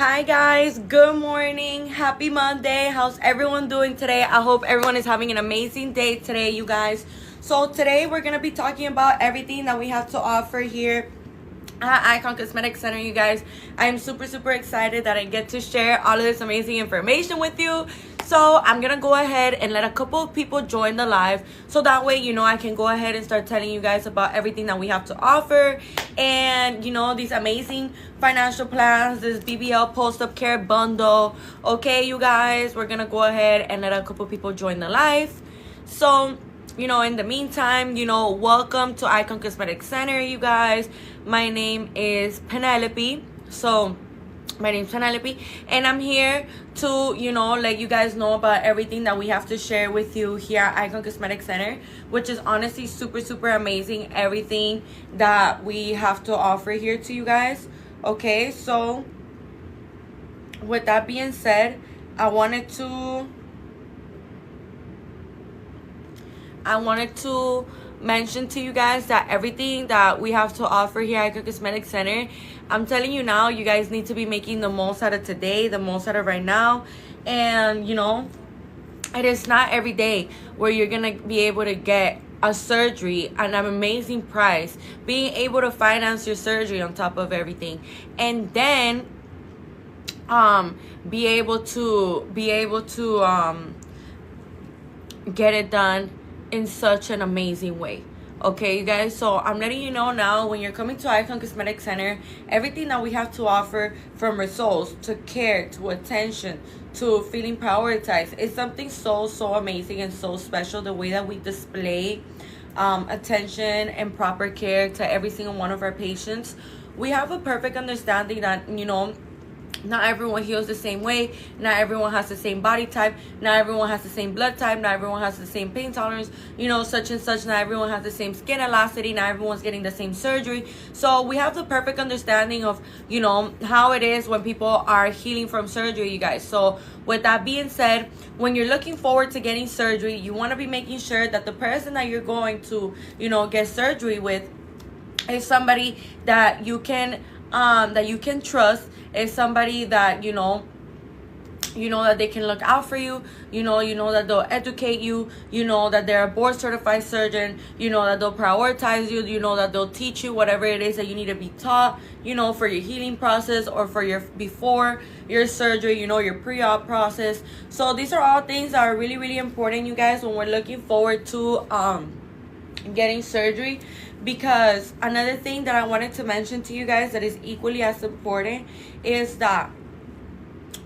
Hi guys, good morning, happy Monday. How's everyone doing today? I hope everyone is having an amazing day today, you guys. So today we're going to be talking about everything that we have to offer here at Icon Cosmetic Center, you guys. I am super excited that I get to share all of this amazing information with you. So I'm gonna go ahead and let a couple of people join the live, so that way I can go ahead and start telling you guys about everything that we have to offer, and these amazing financial plans, this BBL post-up care bundle. Okay, you guys, we're gonna go ahead and let a couple of people join the live. So in the meantime, welcome to Icon Cosmetic Center, you guys. My name is Penelope. My name's Penelope, and I'm here to, let you guys know about everything that we have to share with you here at Icon Cosmetic Center, which is honestly super amazing, everything that we have to offer here to you guys. Okay, so with that being said, I wanted to mention to you guys that everything that we have to offer here at Icon Cosmetic Center, I'm telling you now, you guys need to be making the most out of today, the most out of right now. And it is not every day where you're gonna be able to get a surgery at an amazing price, being able to finance your surgery on top of everything, and then be able to get it done in such an amazing way. Okay, you guys, so I'm letting you know now, when you're coming to Icon Cosmetic Center, everything that we have to offer, from results to care to attention to feeling prioritized, is something so amazing and so special. The way that we display attention and proper care to every single one of our patients, we have a perfect understanding that not everyone heals the same way. Not everyone has the same body type. Not everyone has the same blood type. Not everyone has the same pain tolerance, such and such. Not everyone has the same skin elasticity. Not everyone's getting the same surgery. So we have the perfect understanding of, how it is when people are healing from surgery, you guys. So with that being said, when you're looking forward to getting surgery, you want to be making sure that the person that you're going to, get surgery with is somebody that you can trust, is somebody that that they can look out for you, that they'll educate you, that they're a board certified surgeon, that they'll prioritize you, that they'll teach you whatever it is that you need to be taught, for your healing process, or for your before your surgery, your pre-op process. So these are all things that are really important, you guys, when we're looking forward to getting surgery. Because another thing that I wanted to mention to you guys that is equally as important is that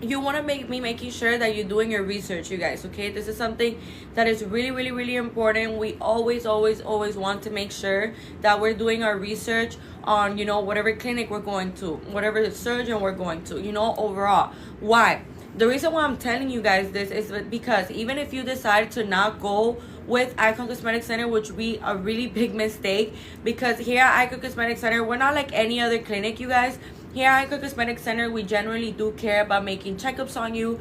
you want to be making sure that you're doing your research, you guys. Okay, this is something that is really important. We always want to make sure that we're doing our research on whatever clinic we're going to, whatever surgeon we're going to, overall. Why? The reason why I'm telling you guys this is because even if you decide to not go with Icon Cosmetic Center, which would be a really big mistake, because here at Icon Cosmetic Center, we're not like any other clinic, you guys. Here at Icon Cosmetic Center, we generally do care about making checkups on you.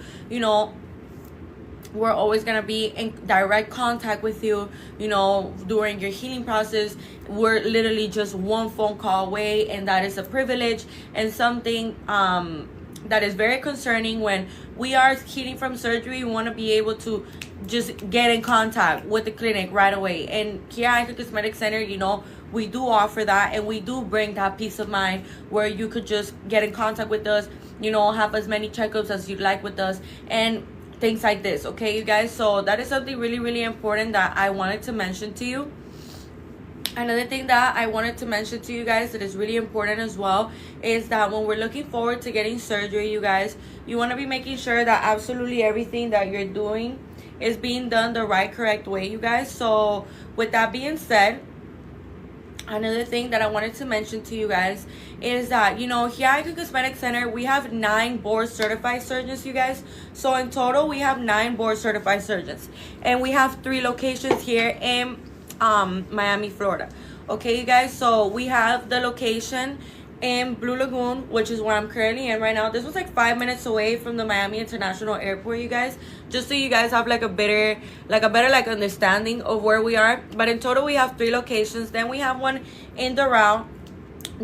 We're always going to be in direct contact with you, during your healing process. We're literally just one phone call away, and that is a privilege and something that is very concerning. When we are healing from surgery, we want to be able to just get in contact with the clinic right away. And here at Icon Cosmetic Center, we do offer that, and we do bring that peace of mind where you could just get in contact with us, have as many checkups as you'd like with us, and things like this. Okay, you guys, so that is something really important that I wanted to mention to you. Another thing that I wanted to mention to you guys that is really important as well is that when we're looking forward to getting surgery, you guys, you want to be making sure that absolutely everything that you're doing is being done the right, correct way, you guys. So with that being said, another thing that I wanted to mention to you guys is that, here at Icon Cosmetic Center, we have 9 board certified surgeons, you guys. So in total, we have 9 board certified surgeons, and we have 3 locations here in Miami, Florida. Okay, you guys, so we have the location in Blue Lagoon, which is where I'm currently in right now. This was like 5 minutes away from the Miami International Airport, you guys, just so you guys have like a better understanding of where we are. But in total, we have 3 locations. Then we have one in Doral,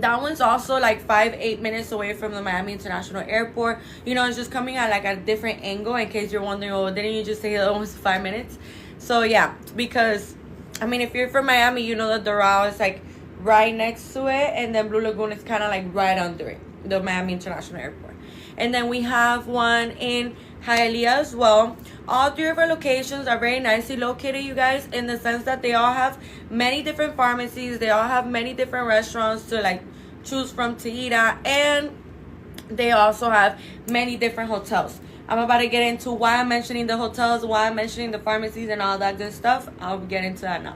That one's also like 5-8 minutes away from the Miami International Airport. You know, it's just coming at like a different angle, in case you're wondering, oh, didn't you just say that one was 5 minutes? So yeah, because I mean, if you're from Miami, you know that Doral is like right next to it, and then Blue Lagoon is kind of like right under it, the Miami International Airport. And then we have one in Hialeah as well. All three of our locations are very nicely located, you guys, in the sense that they all have many different pharmacies. They all have many different restaurants to like choose from to eat at, and they also have many different hotels. I'm about to get into why I'm mentioning the hotels, why I'm mentioning the pharmacies, and all that good stuff. I'll get into that now.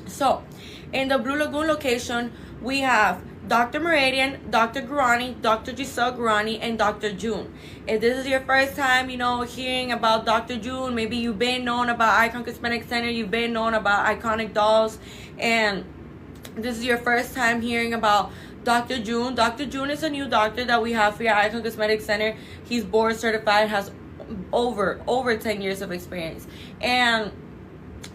So, in the Blue Lagoon location, we have Dr. Meridian, Dr. Gurani, Dr. Giselle Gurani, and Dr. June. If this is your first time, you know, hearing about Dr. June, maybe you've been known about Icon Cosmetic Center, you've been known about Iconic Dolls, and this is your first time hearing about Dr. June. Dr. June is a new doctor that we have here at Icon Cosmetic Center. He's board certified, has over 10 years of experience. And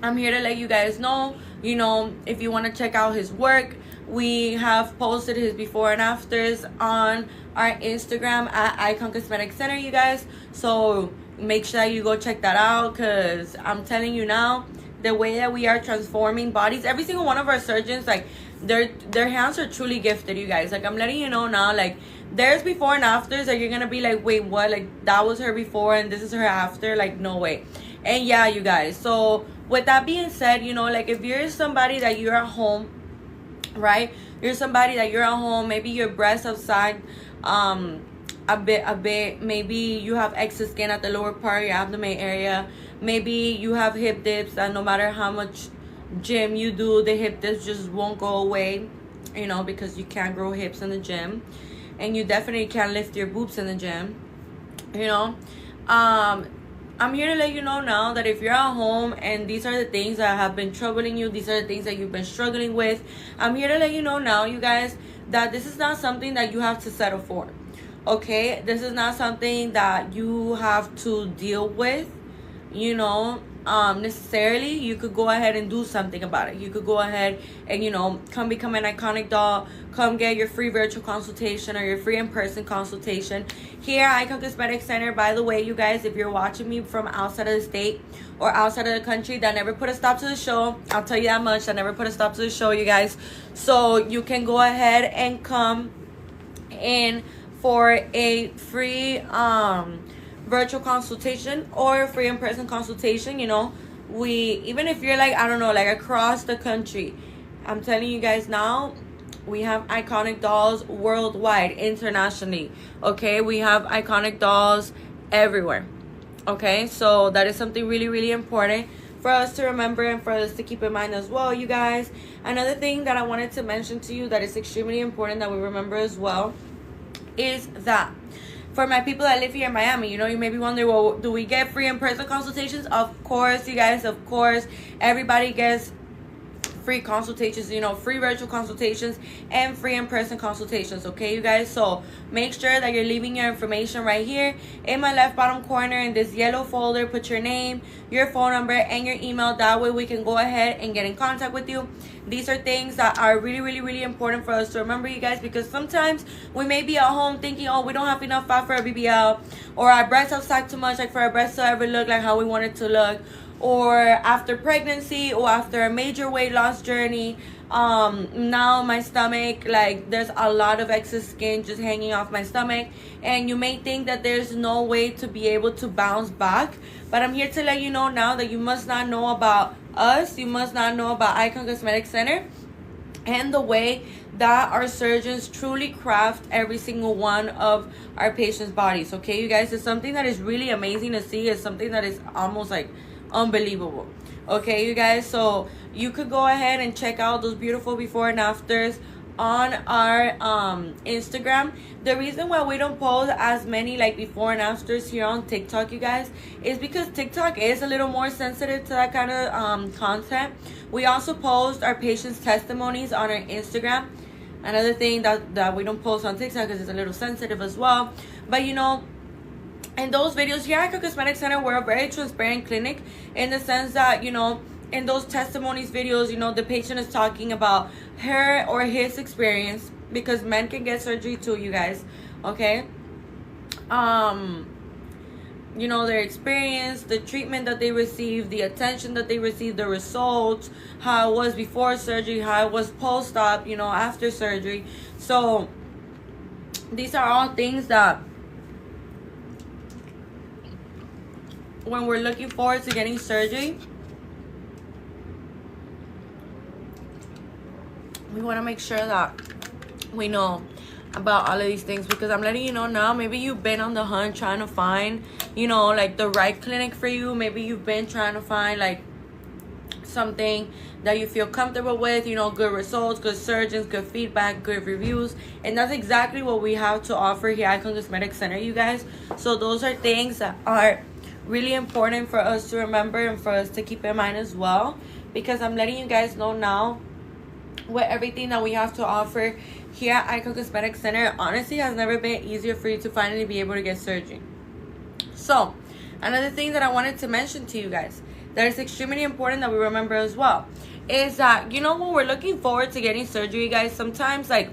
I'm here to let you guys know, you know, if you want to check out his work, we have posted his before and afters on our Instagram at Icon Cosmetic Center, you guys. So make sure you go check that out, because I'm telling you now, the way that we are transforming bodies, every single one of our surgeons, like their hands are truly gifted, you guys. Like, I'm letting you know now, like, there's before and afters that you're gonna be like, wait, what? Like, that was her before and this is her after? Like, no way. And yeah, you guys, so with that being said, you know, like, if you're somebody that you're at home, right, you're somebody that you're at home, maybe your breasts outside a bit, maybe you have excess skin at the lower part of your abdomen area, maybe you have hip dips that no matter how much gym you do, the hip dips just won't go away, you know, because you can't grow hips in the gym, and you definitely can't lift your boobs in the gym, you know. I'm here to let you know now that if you're at home and these are the things that have been troubling you, these are the things that you've been struggling with, I'm here to let you know now, you guys, that this is not something that you have to settle for, okay? This is not something that you have to deal with, you know, necessarily. You could go ahead and do something about it. You could go ahead and, you know, come become an iconic doll, come get your free virtual consultation or your free in-person consultation here at Icon Cosmetic Center. By the way, you guys, if you're watching me from outside of the state or outside of the country, that never put a stop to the show. I'll tell you that much. That never put a stop to the show, you guys. So you can go ahead and come in for a free virtual consultation or free in-person consultation. You know, we, even if you're like, I don't know, like across the country, I'm telling you guys now, we have iconic dolls worldwide, internationally, okay? We have iconic dolls everywhere, okay? So that is something really, really important for us to remember and for us to keep in mind as well, you guys. Another thing that I wanted to mention to you that is extremely important that we remember as well is that for my people that live here in Miami, you know, you may be wondering, well, do we get free in-person consultations? Of course, you guys, of course. Everybody gets free consultations, you know, free virtual consultations and free in-person consultations, okay, you guys? So make sure that you're leaving your information right here in my left bottom corner in this yellow folder. Put your name, your phone number, and your email. That way we can go ahead and get in contact with you. These are things that are really, really, really important for us to remember, you guys, because sometimes we may be at home thinking, oh, we don't have enough fat for a BBL, or our breasts have sagged too much, like for our breasts to ever look like how we want it to look, or after pregnancy or after a major weight loss journey, now my stomach, like there's a lot of excess skin just hanging off my stomach, and you may think that there's no way to be able to bounce back, but I'm here to let you know now that you must not know about us, you must not know about Icon Cosmetic Center and the way that our surgeons truly craft every single one of our patients' bodies, okay, you guys? It's something that is really amazing to see. It's something that is almost like unbelievable, okay, you guys? So you could go ahead and check out those beautiful before and afters on our Instagram. The reason why we don't post as many like before and afters here on TikTok, you guys, is because TikTok is a little more sensitive to that kind of content. We also post our patients' testimonies on our Instagram. Another thing that we don't post on TikTok because it's a little sensitive as well. But you know, in those videos here at Icon Cosmetic Center, we're a very transparent clinic in the sense that, you know, in those testimonies videos, you know, the patient is talking about her or his experience, because men can get surgery too, you guys. Okay. You know, their experience, the treatment that they received, the attention that they received, the results, how it was before surgery, how it was post-op, you know, after surgery. So these are all things that when we're looking forward to getting surgery, we want to make sure that we know about all of these things, because I'm letting you know now, maybe you've been on the hunt trying to find, you know, like the right clinic for you. Maybe you've been trying to find like something that you feel comfortable with, you know, good results, good surgeons, good feedback, good reviews. And that's exactly what we have to offer here at Icon Cosmetic Center, you guys. So those are things that are really important for us to remember and for us to keep in mind as well, because I'm letting you guys know now, with everything that we have to offer here at Icon Cosmetic Center, honestly has never been easier for you to finally be able to get surgery. So another thing that I wanted to mention to you guys that is extremely important that we remember as well is that, you know, when we're looking forward to getting surgery, guys, sometimes like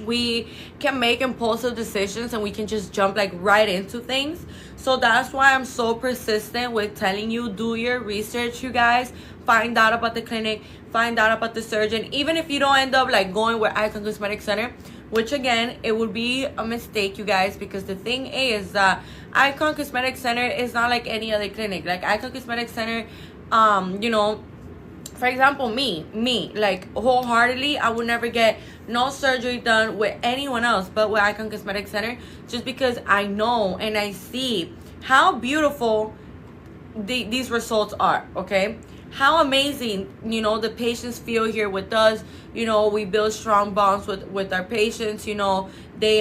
we can make impulsive decisions and we can just jump like right into things. So that's why I'm so persistent with telling you, do your research, you guys. Find out about the clinic, find out about the surgeon. Even if you don't end up like going with Icon Cosmetic Center, which again, it would be a mistake, you guys, because the thing is that Icon Cosmetic Center is not like any other clinic. Like Icon Cosmetic Center, you know, for example, me, like wholeheartedly, I would never get no surgery done with anyone else but with Icon Cosmetic Center, just because I know and I see how beautiful these results are, okay? How amazing, you know, the patients feel here with us. You know, we build strong bonds with our patients. You know, they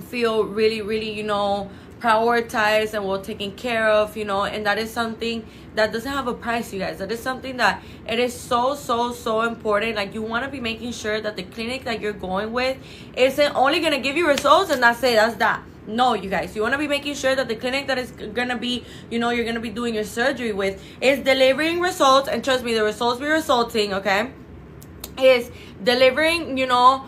feel really, really, you know, prioritized and well taken care of, you know, and that is something that doesn't have a price, you guys. That is something that it is so important. Like, you want to be making sure that the clinic that you're going with isn't only going to give you results and that's it, that's that. No, you guys, you want to be making sure that the clinic that is going to be, you know, you're going to be doing your surgery with is delivering results. And trust me, the results we're resulting, okay, is delivering, you know,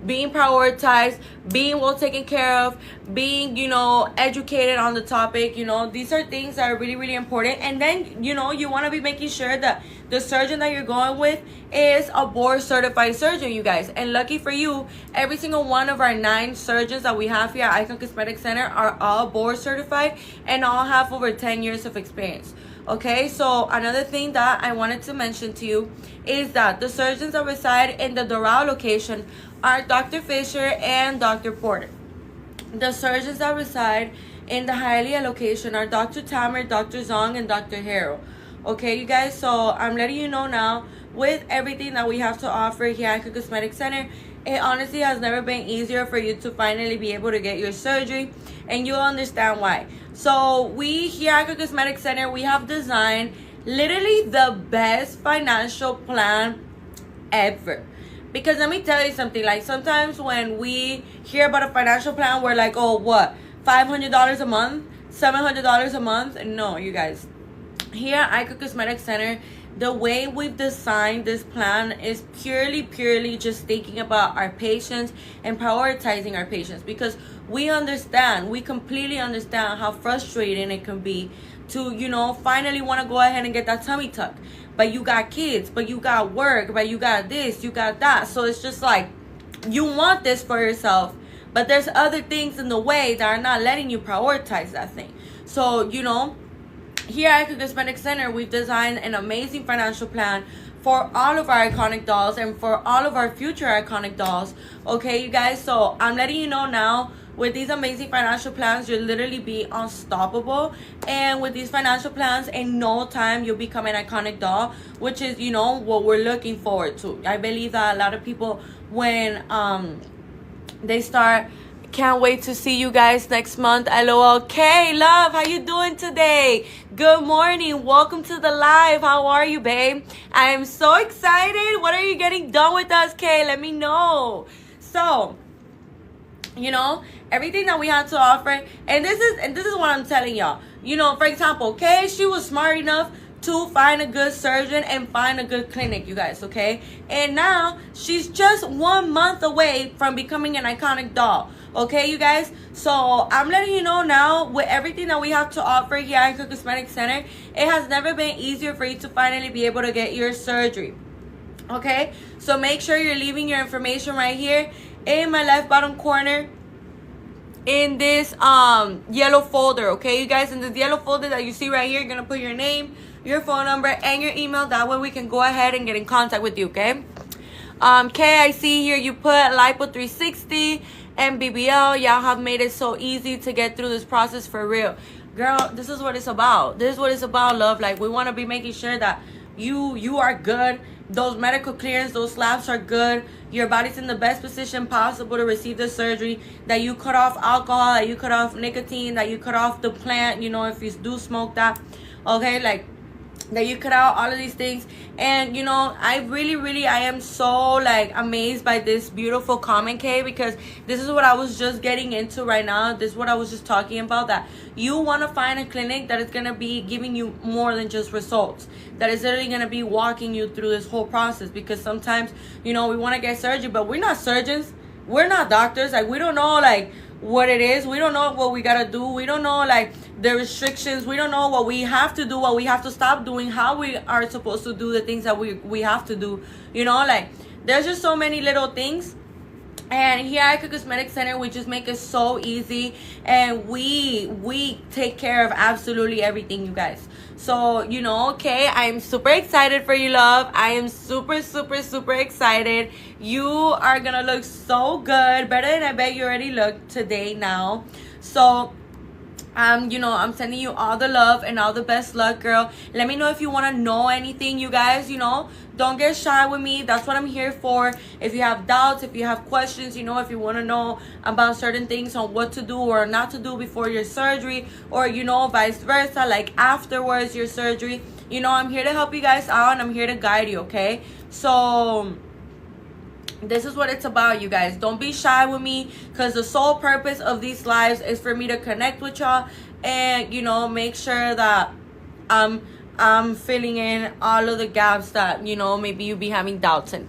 being prioritized, being well taken care of, being, you know, educated on the topic. You know, these are things that are really, really important. And then, you know, you want to be making sure that the surgeon that you're going with is a board certified surgeon, you guys. And lucky for you, every single one of our 9 surgeons that we have here at Icon Cosmetic Center are all board certified and all have over 10 years of experience. Okay, so another thing that I wanted to mention to you is that the surgeons that reside in the Doral location are Dr. Fisher and Dr. Porter. The surgeons that reside in the Hialeah location are Dr. Tamer, Dr. Zong, and Dr. Harrell. Okay, you guys, so I'm letting you know now, with everything that we have to offer here at Icon Cosmetic Center, it honestly has never been easier for you to finally be able to get your surgery, and you'll understand why. So we here at Icon Cosmetic Center, we have designed literally the best financial plan ever. Because let me tell you something, like sometimes when we hear about a financial plan, we're like, oh, what, $500 a month, $700 a month? No, you guys. Here at Icon Cosmetic Center, the way we've designed this plan is purely just thinking about our patients and prioritizing our patients, because we completely understand how frustrating it can be to, you know, finally want to go ahead and get that tummy tuck, but you got kids, but you got work, but you got this, you got that. So it's just like, you want this for yourself, but there's other things in the way that are not letting you prioritize that thing. So, you know, here at Icon Cosmetic Center, we've designed an amazing financial plan for all of our iconic dolls and for all of our future iconic dolls. Okay, you guys, so I'm letting you know now, with these amazing financial plans, you'll literally be unstoppable. And with these financial plans, in no time, you'll become an iconic doll, which is, you know, what we're looking forward to. I believe that a lot of people, when they start, can't wait to see you guys next month. LOL. Kay, love, how you doing today? Good morning. Welcome to the live. How are you, babe? I am so excited. What are you getting done with us, Kay? Let me know. So, you know, everything that we have to offer, and this is what I'm telling y'all. You know, for example, Kay, she was smart enough to find a good surgeon and find a good clinic, you guys, okay? And now she's just 1 month away from becoming an iconic doll, okay, you guys? So I'm letting you know now, with everything that we have to offer here at Icon Cosmetic Center, it has never been easier for you to finally be able to get your surgery, okay? So make sure you're leaving your information right here in my left bottom corner in this yellow folder, okay, you guys? In this yellow folder that you see right here, you're gonna put your name, your phone number, and your email. That way we can go ahead and get in contact with you, okay? Kay, I see here you put Lipo 360 and BBL. Y'all have made it so easy to get through this process, for real. Girl, this is what it's about. This is what it's about, love. Like, we want to be making sure that you are good. Those medical clearance, those labs are good. Your body's in the best position possible to receive the surgery. That you cut off alcohol, that you cut off nicotine, that you cut off the plant, you know, if you do smoke that, okay? Like, that you cut out all of these things. And you know, I am so like amazed by this beautiful comment, Kay, because this is what I was just getting into right now. This is what I was just talking about, that you want to find a clinic that is going to be giving you more than just results, that is literally going to be walking you through this whole process. Because sometimes, you know, we want to get surgery, but we're not surgeons, we're not doctors. Like, we don't know like what it is. We don't know what we gotta do. We don't know like the restrictions. We don't know what we have to do, what we have to stop doing, how we are supposed to do the things that we have to do, you know. Like, there's just so many little things. And here at Icon Cosmetic Center, we just make it so easy, and we take care of absolutely everything, you guys. So, you know, okay, I'm super excited for you, love. I am super excited. You are gonna look so good, better than I bet you already look today now. So you know, I'm sending you all the love and all the best luck, girl. Let me know if you want to know anything, you guys. You know, don't get shy with me. That's what I'm here for. If you have doubts, if you have questions, you know, if you want to know about certain things on what to do or not to do before your surgery, or, you know, vice versa, like afterwards your surgery, you know, I'm here to help you guys out, and I'm here to guide you, okay? So this is what it's about, you guys. Don't be shy with me, because the sole purpose of these lives is for me to connect with y'all and, you know, make sure that I'm filling in all of the gaps that, you know, maybe you be having doubts in.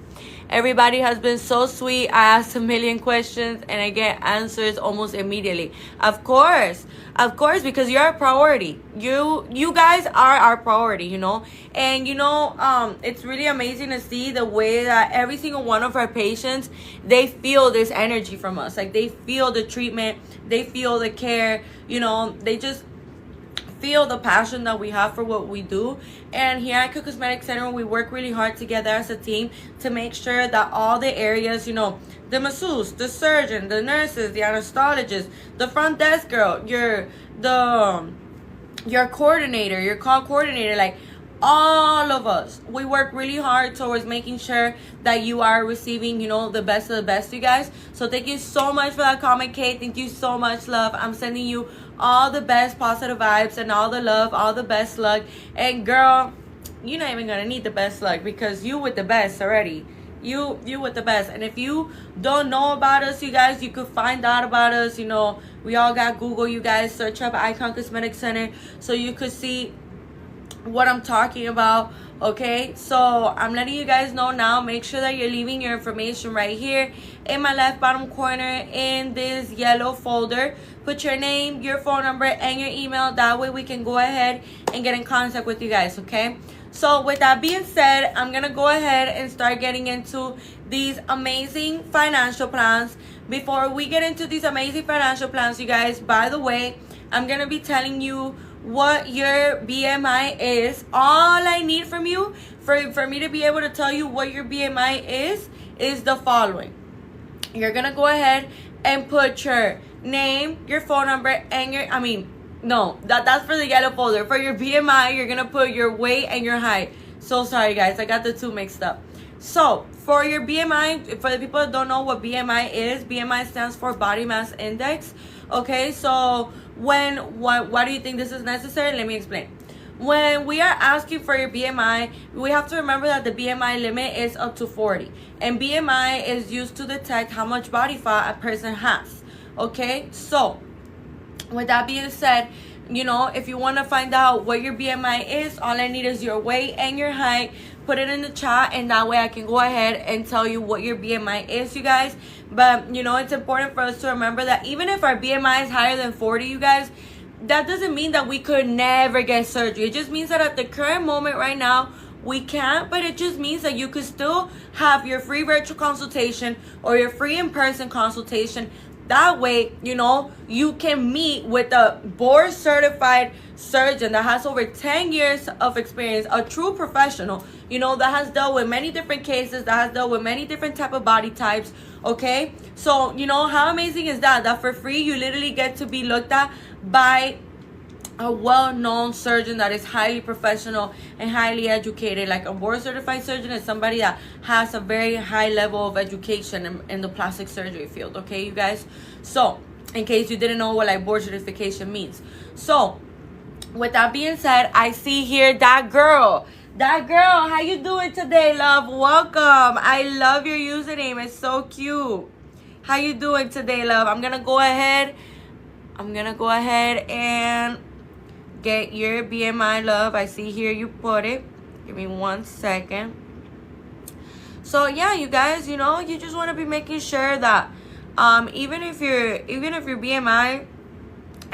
Everybody has been so sweet. I asked a million questions and I get answers almost immediately. Of course, because you're a priority. You guys are our priority, you know. And you know, it's really amazing to see the way that every single one of our patients, they feel this energy from us. Like, they feel the treatment, they feel the care, you know, they just feel the passion that we have for what we do. And here at Icon Cosmetic Center, we work really hard together as a team to make sure that all the areas, you know, the masseuse, the surgeon, the nurses, the anesthesiologist, the front desk girl, your coordinator, your call coordinator, like all of us, we work really hard towards making sure that you are receiving, you know, the best of the best, you guys. So thank you so much for that comment, Kate. Thank you so much, love. I'm sending you all the best positive vibes and all the love, all the best luck. And girl, you're not even gonna need the best luck, because you with the best already. You with the best. And if you don't know about us, you guys, you could find out about us. You know, we all got Google, you guys. Search up Icon Cosmetic Center so you could see what I'm talking about, okay? So I'm letting you guys know now. Make sure that you're leaving your information right here in my left bottom corner in this yellow folder. Put your name, your phone number, and your email. That way we can go ahead and get in contact with you guys, okay? So with that being said, I'm gonna go ahead and start getting into these amazing financial plans. Before we get into these amazing financial plans, you guys, by the way, I'm gonna be telling you what your BMI is. All I need from you for me to be able to tell you what your BMI is the following. You're gonna go ahead and put your name, your phone number, and your that's for the yellow folder. For your BMI, you're gonna put your weight and your height. So sorry guys, I got the two mixed up. So for your BMI, for the people that don't know what BMI is, BMI stands for body mass index. Okay, so why do you think this is necessary? Let me explain. When we are asking for your BMI, we have to remember that the BMI limit is up to 40. And BMI is used to detect how much body fat a person has. Okay, so with that being said, you know, if you want to find out what your BMI is, all I need is your weight and your height. Put it in the chat, and that way I can go ahead and tell you what your BMI is, you guys. But, you know, it's important for us to remember that even if our BMI is higher than 40, you guys, that doesn't mean that we could never get surgery. It just means that at the current moment right now, we can't, but it just means that you could still have your free virtual consultation or your free in-person consultation. That way, you know, you can meet with a board certified surgeon that has over 10 years of experience, a true professional, you know, that has dealt with many different cases, that has dealt with many different type of body types. Okay, so, you know, how amazing is that? That for free, you literally get to be looked at by a well-known surgeon that is highly professional and highly educated. Like a board certified surgeon is somebody that has a very high level of education in the plastic surgery field. Okay, you guys. So in case you didn't know what like board certification means. So with that being said, I see here that girl, how you doing today, love? Welcome. I love your username. It's so cute. How you doing today, love? I'm gonna go ahead and get your BMI, love. I see here you put it. Give me 1 second. So yeah, you guys, you know, you just want to be making sure that even if your BMI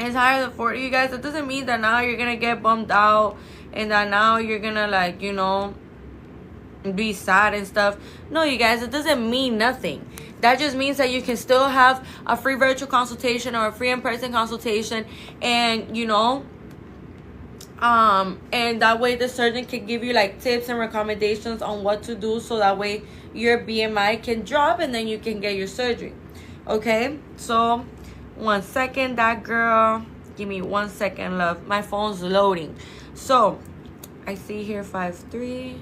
is higher than 40, you guys, that doesn't mean that now you're gonna get bummed out and that now you're gonna, like, you know, be sad and stuff. No, you guys, it doesn't mean nothing. That just means that you can still have a free virtual consultation or a free in-person consultation, and, you know, and that way the surgeon can give you like tips and recommendations on what to do, so that way your BMI can drop and then you can get your surgery. Okay, so 1 second, that girl. Give me 1 second, love. My phone's loading. So I see here 5'3".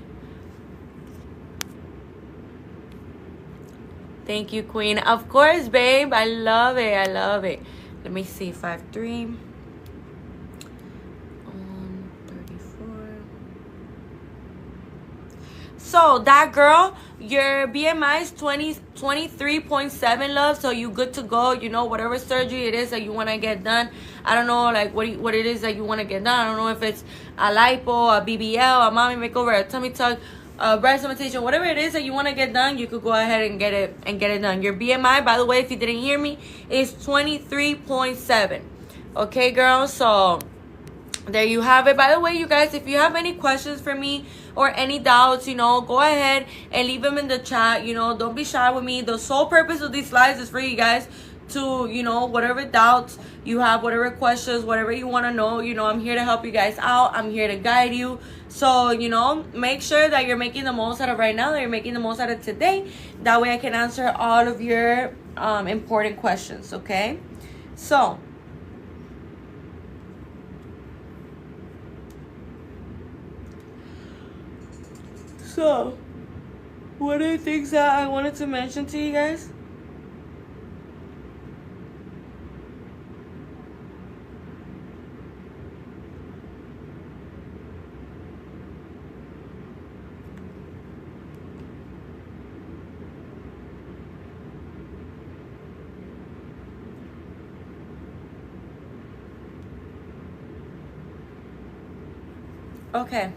Thank you, queen. Of course, babe. I love it. I love it. Let me see. 5'3". 34. So that girl, your BMI is 23.7, love. So you good to go. You know, whatever surgery it is that you want to get done. I don't know, like, what it is that you want to get done. I don't know if it's a lipo, a BBL, a mommy makeover, a tummy tuck, breast augmentation, whatever it is that you want to get done, you could go ahead and get it done. Your BMI, by the way, if you didn't hear me, is 23.7. Okay, girls. So there you have it. By the way, you guys, if you have any questions for me or any doubts, you know, go ahead and leave them in the chat. You know, don't be shy with me. The sole purpose of these lives is for you guys to, you know, whatever doubts you have, whatever questions, whatever you want to know, you know, I'm here to help you guys out. I'm here to guide you. So, you know, make sure that you're making the most out of right now, that you're making the most out of today. That way I can answer all of your important questions, okay? So one of the things that I wanted to mention to you guys, okay.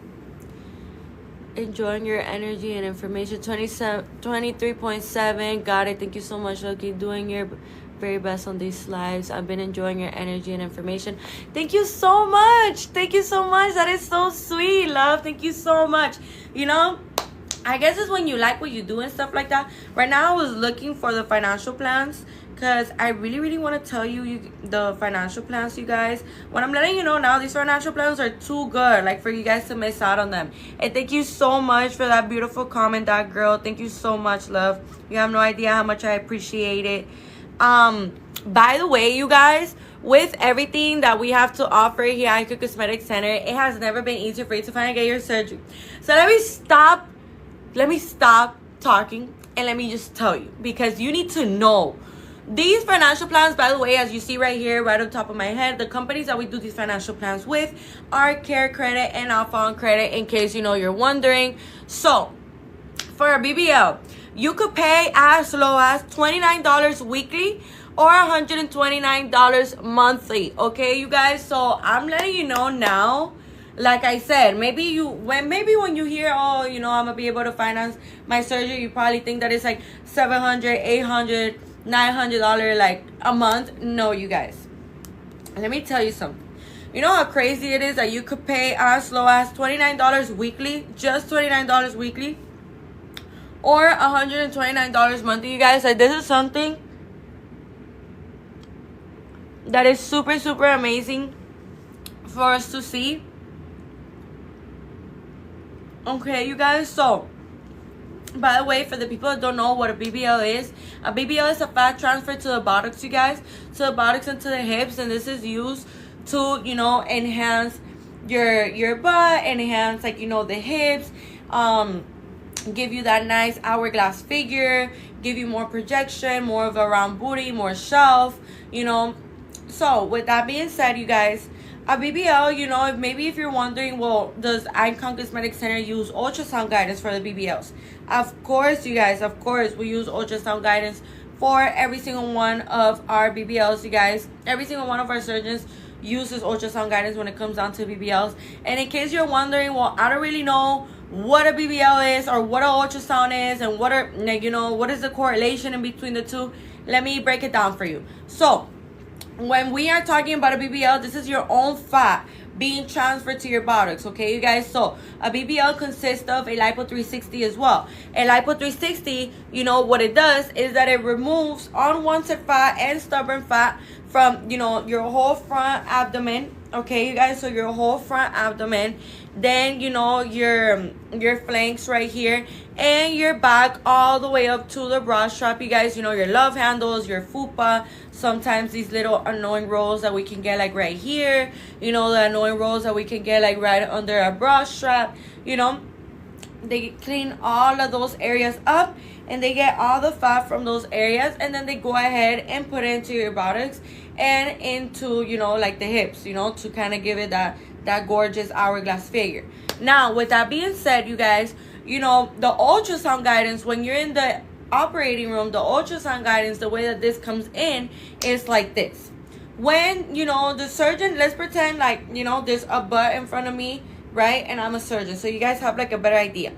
Enjoying your energy and information. 23.7. Got it. Thank you so much, Loki. Doing your very best on these lives. I've been enjoying your energy and information. Thank you so much. Thank you so much. That is so sweet, love. Thank you so much. You know, I guess it's when you like what you do and stuff like that. Right now, I was looking for the financial plans, because I really want to tell you the financial plans, you guys. What I'm letting you know now, these financial plans are too good, like, for you guys to miss out on them. And thank you so much for that beautiful comment, that girl. Thank you so much, love. You have no idea how much I appreciate it. By the way, you guys, with everything that we have to offer here at Icon Cosmetic Center, it has never been easier for you to finally get your surgery. So let me stop talking and let me just tell you, because you need to know. These financial plans, by the way, as you see right here, right on top of my head, the companies that we do these financial plans with are Care Credit and Alpha on Credit, in case, you know, you're wondering. So for a BBL, You could pay as low as $29 weekly or $129 monthly. Okay, you guys? So I'm letting you know now. Like I said, maybe when you hear, oh, I'm gonna be able to finance my surgery, you probably think that it's like $700, $800, $900 like a month. No, you guys. Let me tell you something. You know how crazy it is that you could pay as low as $29 weekly, just $29 weekly, or $129 monthly, you guys. Like, this is something that is super, super amazing for us to see. Okay, you guys, so by the way, for the people that don't know what a BBL is, a BBL is a fat transfer to the buttocks, you guys, to the buttocks and to the hips, and this is used to, enhance your butt, enhance, like, the hips, give you that nice hourglass figure, give you more projection, more of a round booty, more shelf, So with that being said, you guys, a BBL, if you're wondering, well, does Icon Cosmetic Center use ultrasound guidance for the BBLs? Of course, you guys, we use ultrasound guidance for every single one of our BBLs, you guys. Every single one of our surgeons uses ultrasound guidance when it comes down to BBLs. And in case you're wondering, well, I don't really know what a BBL is or what an ultrasound is and what is the correlation in between the two, let me break it down for you. So, when we are talking about a BBL, this is your own fat being transferred to your buttocks, okay, you guys? So a BBL consists of a Lipo 360 as well. A Lipo 360, what it does is that it removes unwanted fat and stubborn fat from, your whole front abdomen, okay, you guys? So your whole front abdomen, then, your flanks right here, and your back all the way up to the bra strap, you guys. Your love handles, your fupa, sometimes these little annoying rolls that we can get like right here, the annoying rolls that we can get like right under a bra strap, they clean all of those areas up, and they get all the fat from those areas, and then they go ahead and put it into your buttocks and into, like the hips, to kind of give it that gorgeous hourglass figure. Now, with that being said, you guys, the ultrasound guidance, when you're in the operating room, the ultrasound guidance, the way that this comes in is like this. When, the surgeon, let's pretend like, there's a butt in front of me, right? And I'm a surgeon, so you guys have like a better idea.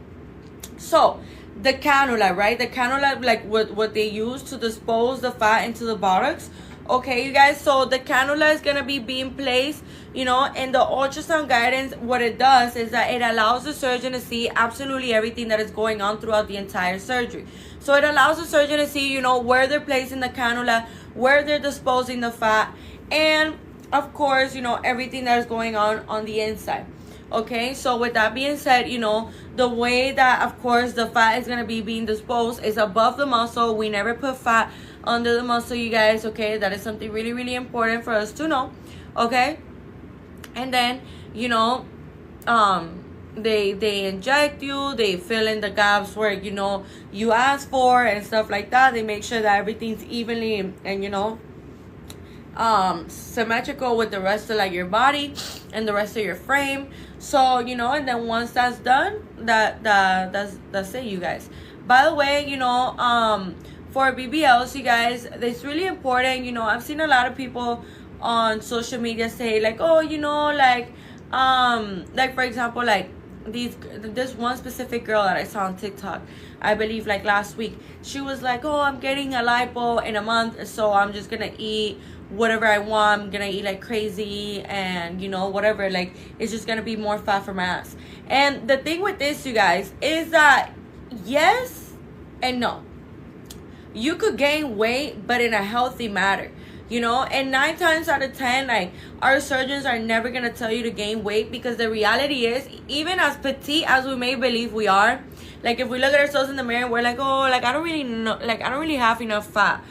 So the cannula, right? The cannula, like what they use to dispose the fat into the buttocks. Okay, you guys, so the cannula is going to be being placed, and the ultrasound guidance, what it does is that it allows the surgeon to see absolutely everything that is going on throughout the entire surgery. So it allows the surgeon to see, where they're placing the cannula, where they're disposing the fat, and of course, everything that is going on the inside. Okay, so with that being said, the way that, of course, the fat is going to be being disposed is above the muscle. We never put fat under the muscle, you guys, okay? That is something really, really important for us to know, okay? And then, they inject you, they fill in the gaps where, you ask for and stuff like that. They make sure that everything's evenly and, symmetrical with the rest of like your body and the rest of your frame. So, and then once that's done, that's it, you guys. By the way, for BBLs, you guys, it's really important. I've seen a lot of people on social media say like, oh, like for example, like this one specific girl that I saw on TikTok, I believe like last week, she was like, oh, I'm getting a lipo in a month, so I'm just gonna eat whatever I want. I'm gonna eat like crazy, and whatever, like it's just gonna be more fat for my ass. And the thing with this, you guys, is that yes and no. You could gain weight, but in a healthy manner, and 9 times out of 10, like, our surgeons are never going to tell you to gain weight, because the reality is, even as petite as we may believe we are, like, if we look at ourselves in the mirror and we're like, oh, like, I don't really have enough fat.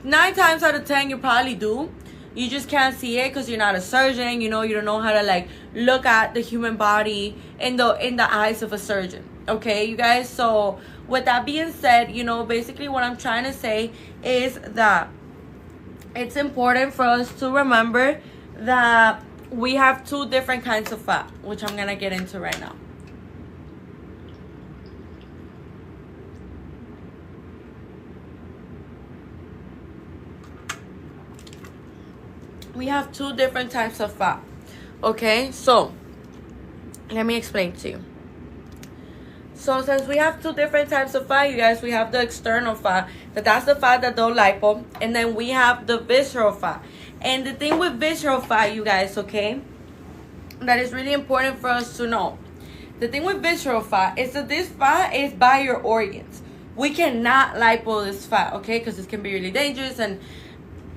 9 times out of 10, you probably do. You just can't see it because you're not a surgeon. You don't know how to, like, look at the human body in the eyes of a surgeon. Okay, you guys? So with that being said, basically what I'm trying to say is that it's important for us to remember that we have 2 different kinds of fat, which I'm going to get into right now. we have two different types of fat. Okay, so let me explain to you. So since we have two different types of fat, you guys, we have the external fat, that's the fat that don't lipo, and then we have the visceral fat. And the thing with visceral fat, you guys, okay, that is really important for us to know. The thing with visceral fat is that this fat is by your organs. We cannot lipo this fat, okay, because this can be really dangerous, and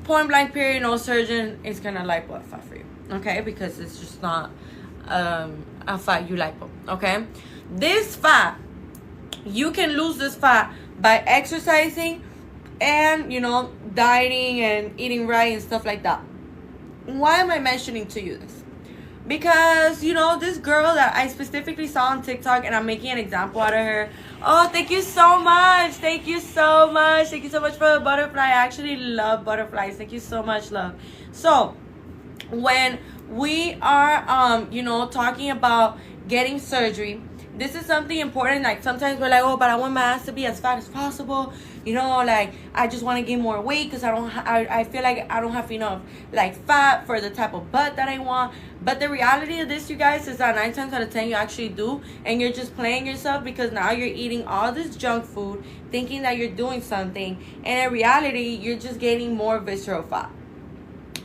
point blank period, no surgeon is gonna lipo a fat for you, okay, because it's just not a fat you lipo, okay. This fat, you can lose this fat by exercising and, you know, dieting and eating right and stuff like that. Why am I mentioning to you this? Because, you know, this girl that I specifically saw on TikTok, and I'm making an example out of her. Oh, thank you so much. Thank you so much. Thank you so much for the butterfly. I actually love butterflies. Thank you so much, love. So, when we are, you know, talking about getting surgery, this is something important. Like, sometimes we're like, oh, but I want my ass to be as fat as possible. You know, like, I just want to gain more weight because I feel like I don't have enough, like, fat for the type of butt that I want. But the reality of this, you guys, is that 9 times out of 10 you actually do. And you're just playing yourself because now you're eating all this junk food thinking that you're doing something. And in reality, you're just gaining more visceral fat.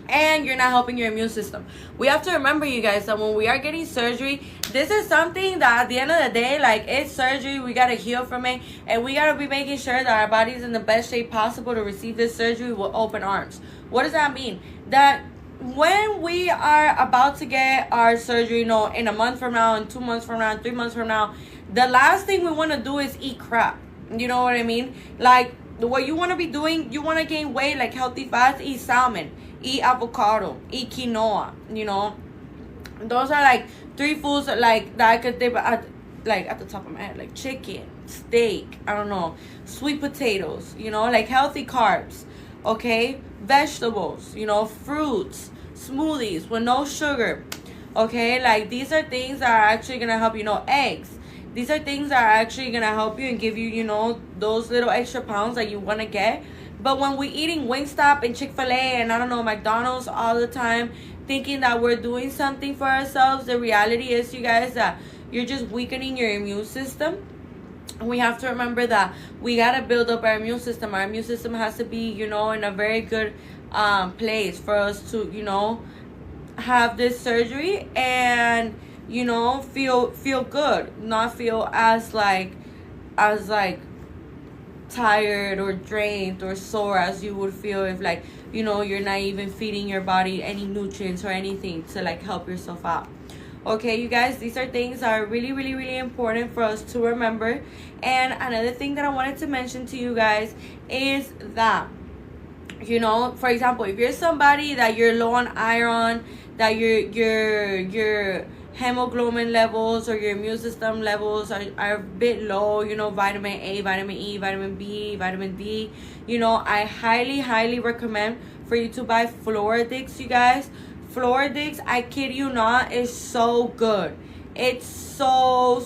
And you're not helping your immune system. We have to remember, you guys, that when we are getting surgery, this is something that at the end of the day, like, it's surgery. We got to heal from it. And we got to be making sure that our body's in the best shape possible to receive this surgery with open arms. What does that mean? That when we are about to get our surgery, you know, in a month from now, and 2 months from now, and 3 months from now, the last thing we want to do is eat crap. You know what I mean? Like, what you want to be doing, you want to gain weight, like healthy fats, eat salmon, eat avocado, eat quinoa, you know. Those are like 3 foods like that I could think at, like, at the top of my head, like chicken, steak, I don't know, sweet potatoes, you know, like healthy carbs, okay, vegetables, you know, fruits, smoothies with no sugar, okay. Like, these are things that are actually gonna help, you know, eggs. These are things that are actually gonna help you and give you, you know, those little extra pounds that you want to get. But when we're eating Wingstop and Chick-fil-A and, I don't know, McDonald's all the time, thinking that we're doing something for ourselves, the reality is, you guys, that you're just weakening your immune system. And we have to remember that we got to build up our immune system. Our immune system has to be, you know, in a very good place for us to, you know, have this surgery and, you know, feel good, not feel as tired or drained or sore as you would feel if, like, you know, you're not even feeding your body any nutrients or anything to, like, help yourself out. Okay, you guys, these are things that are really, really, really important for us to remember. And another thing that I wanted to mention to you guys is that, you know, for example, if you're somebody that you're low on iron, that your hemoglobin levels or your immune system levels are a bit low, you know, vitamin A, vitamin E, vitamin B, vitamin D, you know, I highly recommend for you to buy Floridix, you guys. Floridix, I kid you not, is so good. It's so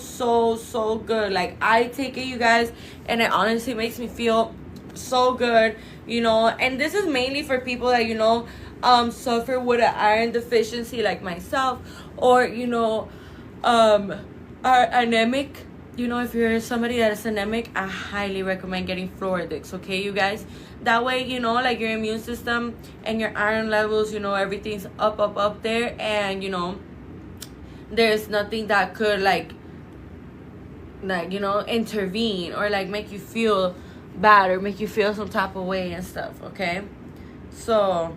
good. Like, I take it, you guys, and it honestly makes me feel so good, you know. And this is mainly for people that, you know, suffer with an iron deficiency like myself, or, you know, are anemic. You know, if you're somebody that is anemic, I highly recommend getting Floridix, okay, you guys? That way, you know, like, your immune system and your iron levels, you know, everything's up there, and, you know, there's nothing that could, like, you know, intervene or, like, make you feel bad or make you feel some type of way and stuff, okay? So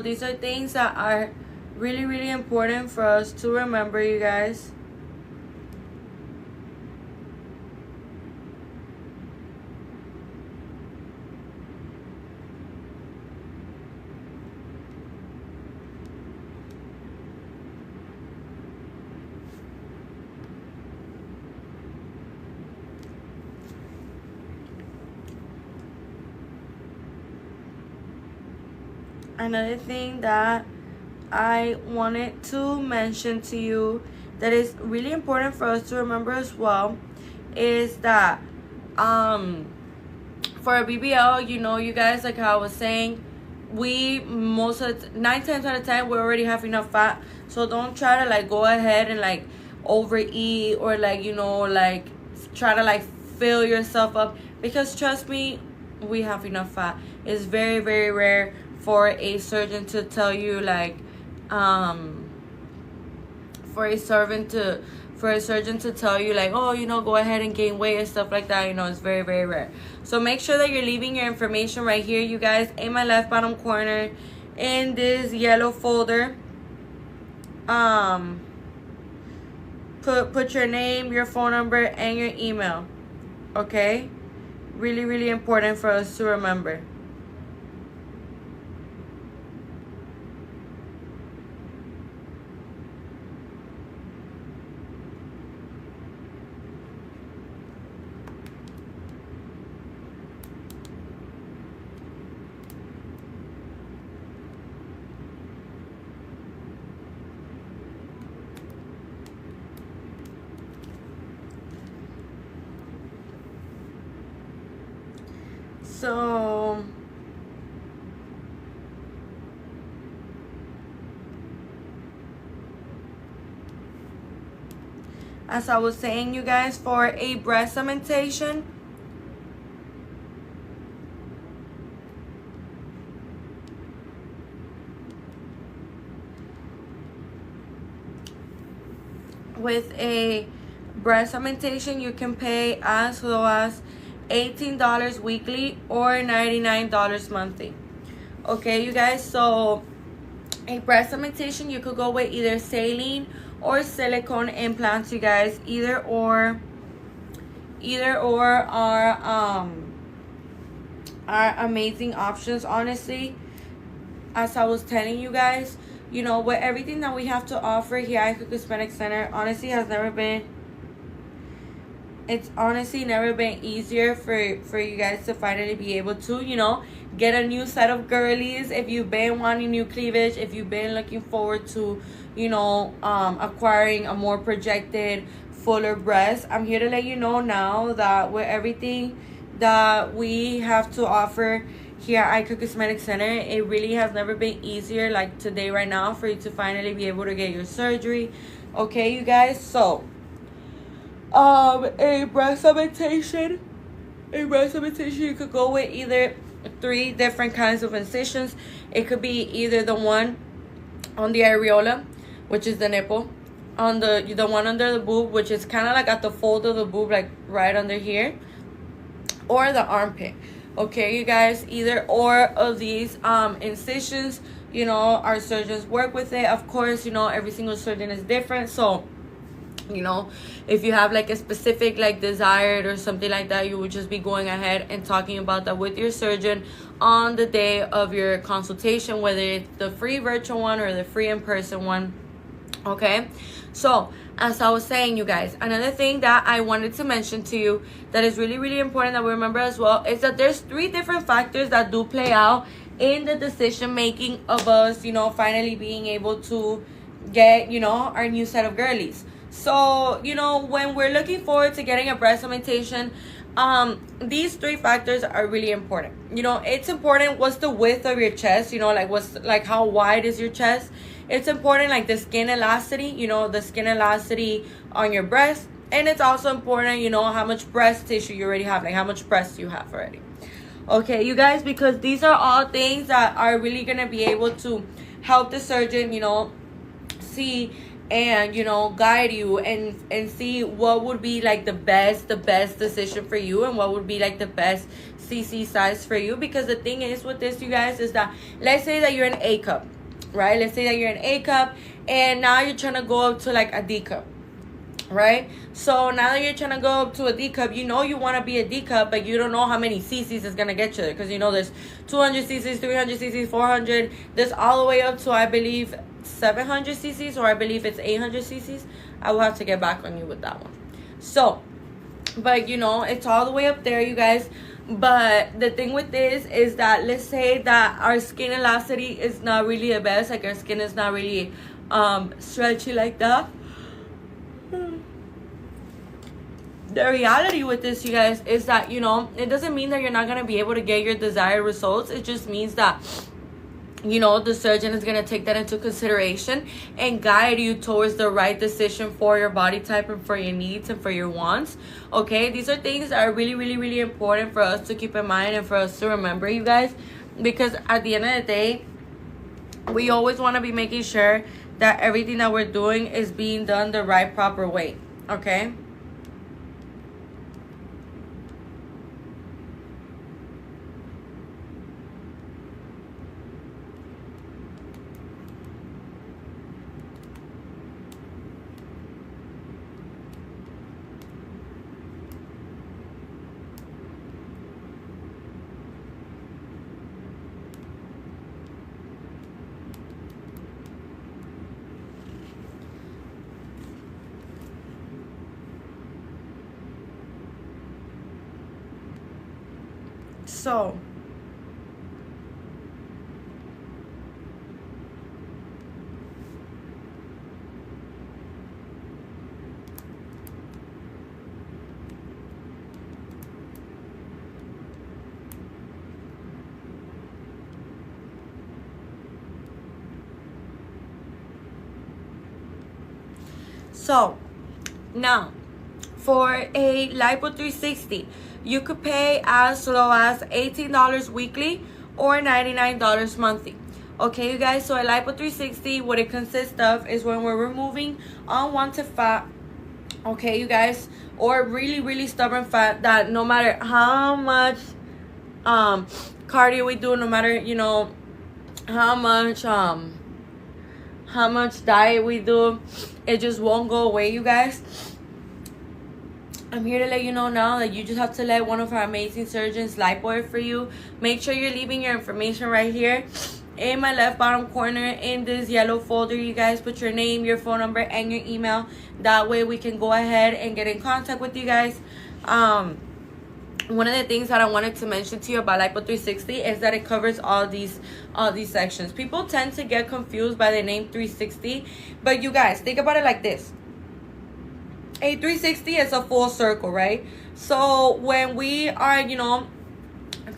these are things that are really, really important for us to remember, you guys. another thing that I wanted to mention to you that is really important for us to remember as well is that for a BBL, you know, you guys, like how I was saying, we most of 9 times out of 10 we already have enough fat, so don't try to like go ahead and like overeat or like, you know, like try to like fill yourself up, because trust me, we have enough fat. It's very, very rare for a surgeon to tell you like for a surgeon to tell you like, oh, you know, go ahead and gain weight and stuff like that. You know, it's very, very rare. So make sure that you're leaving your information right here, you guys, in my left bottom corner in this yellow folder. Put your name, your phone number, and your email. Okay? Really, really important for us to remember. So as I was saying, you guys, for a breast augmentation, with a breast augmentation, you can pay as low as $18 weekly or $99 monthly. Okay, you guys, so a breast augmentation, you could go with either saline or silicone implants, you guys. Either or are amazing options, honestly. As I was telling you guys, you know, with everything that we have to offer here at Icon Cosmetic Center, it's honestly never been easier for you guys to finally be able to, you know, get a new set of girlies. If you've been wanting new cleavage, if you've been looking forward to, you know, acquiring a more projected, fuller breast, I'm here to let you know now that with everything that we have to offer here at Icon Cosmetic Center, it really has never been easier like today right now for you to finally be able to get your surgery. Okay, you guys, so a breast augmentation, you could go with either 3 different kinds of incisions. It could be either the one on the areola, which is the nipple, on the one under the boob, which is kind of like at the fold of the boob, like right under here, or the armpit. Okay, you guys, either or of these incisions, you know, our surgeons work with it. Of course, you know, every single surgeon is different, so you know, if you have like a specific like desired or something like that, you would just be going ahead and talking about that with your surgeon on the day of your consultation, whether it's the free virtual one or the free in-person one. Okay, so as I was saying, you guys, another thing that I wanted to mention to you that is really, really important that we remember as well is that there's 3 different factors that do play out in the decision making of us, you know, finally being able to get, you know, our new set of girlies. So, you know, when we're looking forward to getting a breast augmentation, these 3 factors are really important. You know, it's important what's the width of your chest, you know, like how wide is your chest. It's important like the skin elasticity, you know, the skin elasticity on your breast. And it's also important, you know, how much breast tissue you already have, like how much breast you have already. Okay, you guys, because these are all things that are really going to be able to help the surgeon, you know, see and, you know, guide you and see what would be like the best decision for you and what would be like the best CC size for you. Because the thing is with this, you guys, is that let's say that you're an A cup, right? Let's say that you're an A cup and now you're trying to go up to like a D cup, right? So now that you're trying to go up to a D cup, you know you want to be a D cup, but you don't know how many CCs is going to get you there. Because, you know, there's 200 CCs, 300 CCs, 400. There's all the way up to, I believe, 700 CCs, or I believe it's 800 CCs. I will have to get back on you with that one. So, but, you know, it's all the way up there, you guys. But the thing with this is that, let's say that our skin elasticity is not really the best, like our skin is not really stretchy like that. The reality with this, you guys, is that, you know, it doesn't mean that you're not going to be able to get your desired results. It just means that, you know, the surgeon is going to take that into consideration and guide you towards the right decision for your body type and for your needs and for your wants. Okay, these are things that are really, really, really important for us to keep in mind and for us to remember, you guys, because at the end of the day, we always want to be making sure that everything that we're doing is being done the right, proper way. Okay. So, now, for a Lipo 360, you could pay as low as $18 weekly or $99 monthly. Okay, you guys, so a Lipo 360, what it consists of is when we're removing unwanted fat, okay, you guys, or really, really stubborn fat that no matter how much cardio we do, no matter, you know, how much diet we do, it just won't go away, you guys. I'm here to let you know now that you just have to let one of our amazing surgeons lipo it for you. Make sure you're leaving your information right here in my left bottom corner in this yellow folder. You guys put your name, your phone number, and your email. That way we can go ahead and get in contact with you guys. One of the things that I wanted to mention to you about Lipo 360 is that it covers all these sections. People tend to get confused by the name 360, but you guys, think about it like this. A 360 is a full circle, right? So when we are, you know,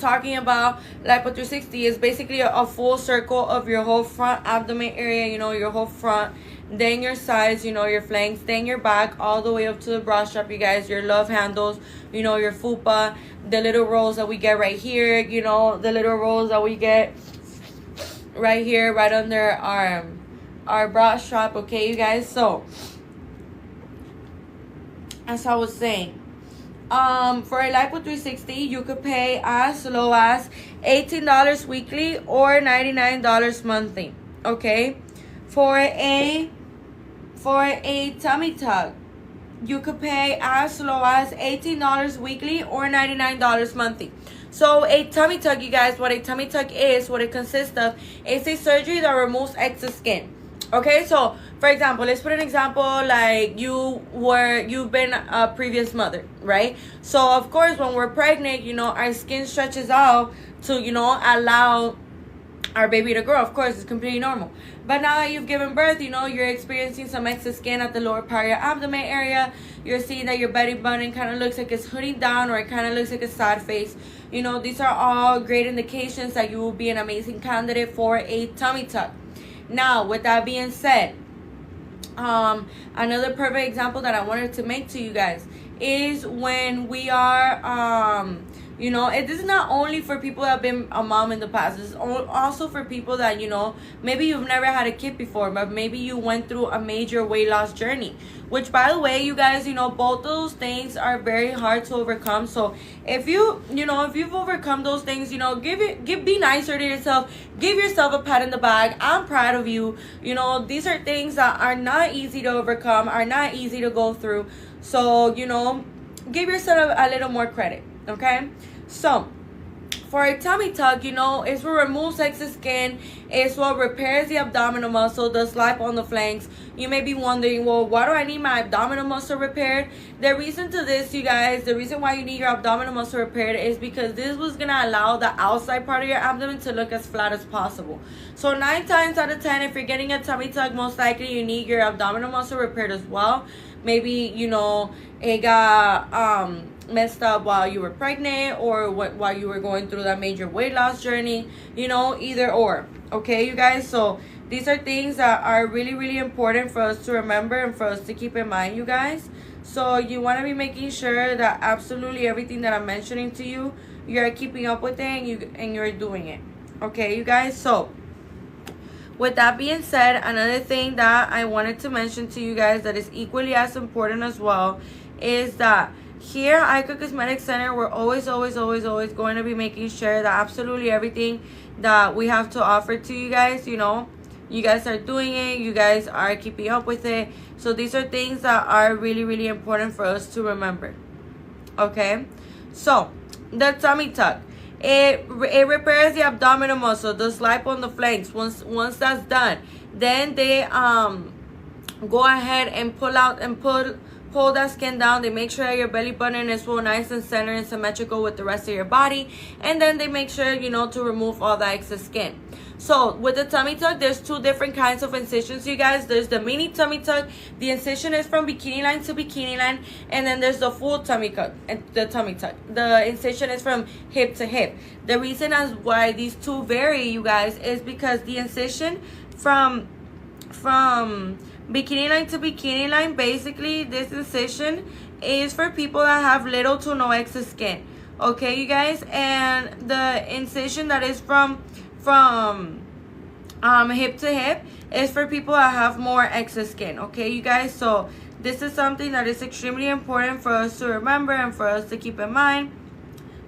talking about Lipo 360, is basically a full circle of your whole front abdomen area, you know, your whole front, then your sides, you know, your flanks, then your back, all the way up to the bra strap, you guys, your love handles, you know, your fupa, the little rolls that we get right here, you know, the little rolls that we get right here, right under our bra strap, okay, you guys? So as I was saying, for a Lipo 360, you could pay as low as $18 weekly or $99 monthly. Okay, for a tummy tuck, you could pay as low as $18 weekly or $99 monthly. So a tummy tuck, you guys, what a tummy tuck is, what it consists of, is a surgery that removes excess skin. Okay, so for example, let's put an example like you've been a previous mother, right? So of course, when we're pregnant, you know, our skin stretches out to, you know, allow our baby to grow. Of course, it's completely normal. But now that you've given birth, you know, you're experiencing some excess skin at the lower part of your abdomen area. You're seeing that your belly button kind of looks like it's hooding down, or it kind of looks like a sad face. You know, these are all great indications that you will be an amazing candidate for a tummy tuck. Now, with that being said, another perfect example that I wanted to make to you guys is when we are, you know, this is not only for people that have been a mom in the past. It's also for people that, you know, maybe you've never had a kid before, but maybe you went through a major weight loss journey. Which, by the way, you guys, you know, both those things are very hard to overcome. So if you've overcome those things, you know, be nicer to yourself. Give yourself a pat in the back. I'm proud of you. You know, these are things that are not easy to overcome, are not easy to go through. So, you know, give yourself a little more credit, okay? So for a tummy tuck, you know, it's what removes excess skin. It's what repairs the abdominal muscle, does lipo on the flanks. You may be wondering, well, why do I need my abdominal muscle repaired? The reason to this, you guys, the reason why you need your abdominal muscle repaired is because this was going to allow the outside part of your abdomen to look as flat as possible. So 9 times out of 10, if you're getting a tummy tuck, most likely you need your abdominal muscle repaired as well. Maybe, you know, it got messed up while you were pregnant, or while you were going through that major weight loss journey, you know, either or. Okay, you guys, so these are things that are really, really important for us to remember and for us to keep in mind, you guys. So you want to be making sure that absolutely everything that I'm mentioning to you, you're keeping up with it and you're doing it. Okay, you guys, so with that being said, another thing that I wanted to mention to you guys that is equally as important as well is that here at Icon Cosmetic Center, we're always going to be making sure that absolutely everything that we have to offer to you guys, you know, you guys are doing it, you guys are keeping up with it. So these are things that are really, really important for us to remember. Okay, so the tummy tuck. It repairs the abdominal muscle, does lipo on the flanks. Once that's done, then they go ahead and pull that skin down. They make sure your belly button is full, nice and centered and symmetrical with the rest of your body, and then they make sure, you know, to remove all the excess skin. So with the tummy tuck, there's 2 different kinds of incisions, you guys. There's the mini tummy tuck. The incision is from bikini line to bikini line, and then there's the full tummy tuck. The incision is from hip to hip. The reason as why these 2 vary, you guys, is because the incision from bikini line to bikini line, basically this incision is for people that have little to no excess skin. Okay, you guys, and the incision that is from hip to hip is for people that have more excess skin. Okay, you guys, so this is something that is extremely important for us to remember and for us to keep in mind.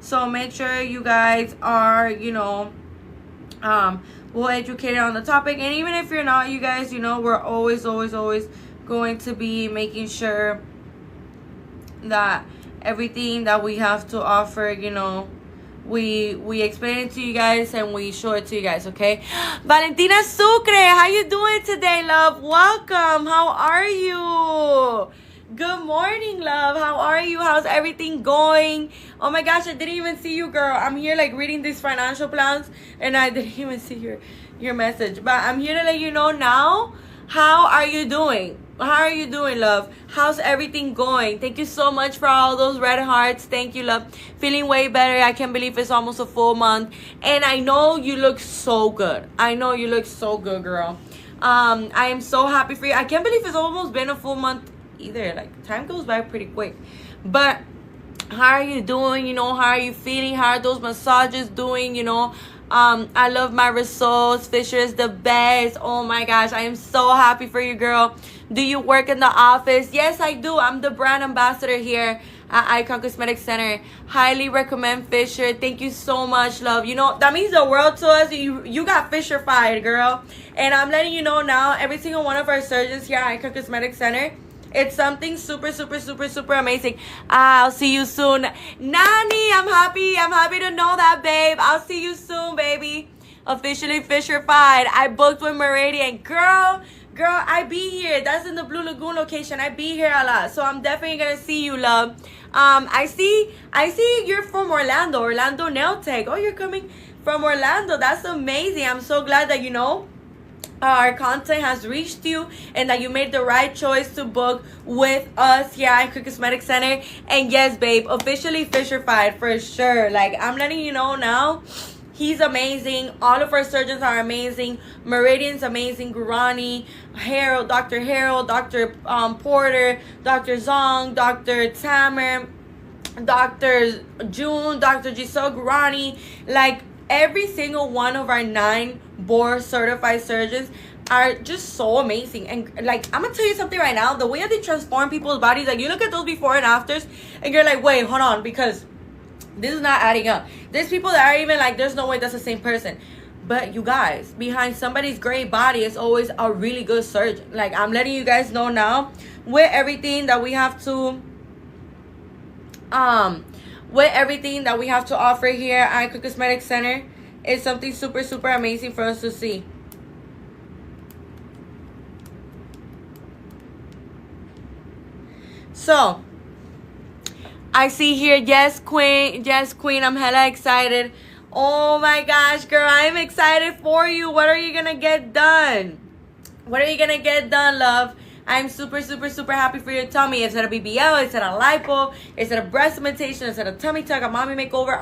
So make sure you guys are, you know, well educated on the topic. And even if you're not, you guys, you know, we're always going to be making sure that everything that we have to offer, you know, we explain it to you guys and we show it to you guys. Okay, Valentina Sucre, how you doing today, love? Welcome. How are you? Good morning, love. How are you? How's everything going? Oh my gosh, I didn't even see you, girl. I'm here like reading these financial plans and I didn't even see your message. But I'm here to let you know now. How are you doing? How are you doing, love? How's everything going? Thank you so much for all those red hearts. Thank you, love. Feeling way better. I can't believe it's almost a full month. And I know you look so good. I know you look so good, girl. I am so happy for you. I can't believe it's almost been a full month either. Like, time goes by pretty quick. But how are you doing? You know, how are you feeling? How are those massages doing? You know, I love my results. Fisher is the best. Oh my gosh, I am so happy for you, girl. Do you work in the office? Yes, I do. I'm the brand ambassador here at Icon Cosmetic Center. Highly recommend Fisher. Thank you so much, love. You know, that means the world to us. You got Fisher-fied, girl. And I'm letting you know now, every single one of our surgeons here at Icon Cosmetic Center, it's something super amazing. I'll see you soon. Nani, I'm happy to know that, babe. I'll see you soon, baby. Officially Fisher-fied. I booked with Meridian. Girl, I be here. That's in the Blue Lagoon location. I be here a lot. So I'm definitely gonna see you, love. I see you're from Orlando Nail Tech. Oh, you're coming from Orlando. That's amazing. I'm so glad that, you know, our content has reached you and that you made the right choice to book with us here at Icon Cosmetic Center. And yes, babe, officially Fisher-fied for sure. Like, I'm letting you know now, he's amazing. All of our surgeons are amazing. Meridian's amazing. Gurani, Harold, Dr. Harold, Dr. Porter, Dr. Zong, Dr. Tamer, Dr. June, Dr. Giselle Gurani. Like, every single one of our 9 board certified surgeons are just so amazing. And like, I'm gonna tell you something right now, the way that they transform people's bodies, like, you look at those before and afters and you're like, wait, hold on, because this is not adding up. There's people that are even like, there's no way that's the same person. But you guys, behind somebody's great body is always a really good surgeon. Like, I'm letting you guys know now, with everything that we have to with everything that we have to offer here at Icon Cosmetic Center. It's something super, super amazing for us to see. So, I see here, yes, Queen. Yes, Queen. I'm hella excited. Oh my gosh, girl. I'm excited for you. What are you going to get done? What are you going to get done, love? I'm super, super, super happy for your tummy. Is it a BBL? Is it a Lipo? Is it a breast augmentation? Is it a tummy tuck? A mommy makeover?